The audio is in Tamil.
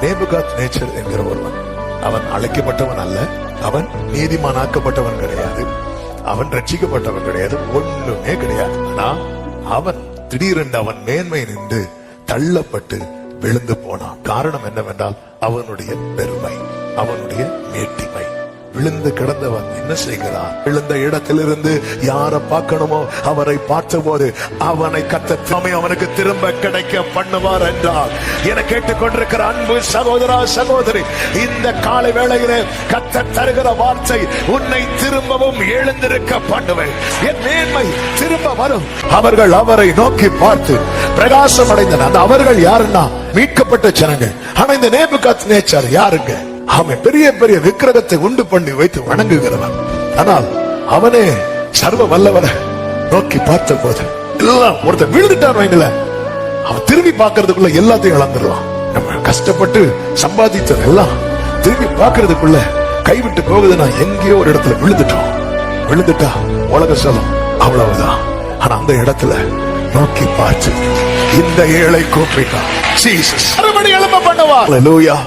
நேபுகாத்நேச்சர் என்கிற ஒருவன், அவன் அழைக்கப்பட்டவன் அல்ல, அவன் நீதிமானாக்கப்பட்டவன் கிடையாது, அவன் ரட்சிக்கப்பட்டவன் கிடையாது, ஒண்ணுமே கிடையாது. ஆனா அவன் திடீரென்று அவன் மேன்மை நின்று தள்ளப்பட்டு விழுந்து போனான். காரணம் என்னவென்றால் அவனுடைய பெருமை, அவனுடைய மேட்டிமை. விழுந்து கிடந்தவன் என்ன செய்கிறான்? விழுந்த இடத்திலிருந்து யாரை பார்க்கணுமோ அவரை பார்த்தபோது அவனை கர்த்தர் அவனுக்கு திரும்ப கிடைக்க பண்ணுவார் என்றால், என கேட்டுக்கொண்டிருக்கிற அன்பு சகோதரா சகோதரி, இந்த காலை வேளையிலே கர்த்தர் தருகிற வார்த்தை, உன்னை திரும்பவும் எழுந்திருக்க பண்ணுவேன், என் மேன்மை திரும்ப வரும். அவர்கள் அவரை நோக்கி பார்த்து பிரகாசம் அடைந்தனர். அந்த அவர்கள் யாருன்னா மீட்கப்பட்ட ஜனங்கள். ஆனா இந்த நேபுகாத்நேச்சர் யாருங்க? அவன் பெரிய பெரிய விக்கிரகத்தை உண்டு பண்ணி வைத்து வணங்குகிறவன். ஆனால் அவனே சர்வ வல்லவரை நோக்கி பார்த்த போது எல்லாம் ஒருத்தர் விழுந்துட்டான் வைங்கள, அவன் திரும்பி பார்க்கறதுக்குள்ள எல்லாத்தையும் இழந்துருவான். நம்ம கஷ்டப்பட்டு சம்பாதித்தது எல்லாம் திரும்பி பார்க்கறதுக்குள்ள கைவிட்டு போகுதுன்னா எங்கேயோ ஒரு இடத்துல விழுந்துட்டா உலக சொல்லும் அவ்வளவுதான். ஆனா அந்த இடத்துல நோக்கி பார்த்து இந்த ஏழை கூப்பிட்டான், ஜீசஸ் மறுபடியும் எழும்ப பண்ணுவா. அல்லேலூயா.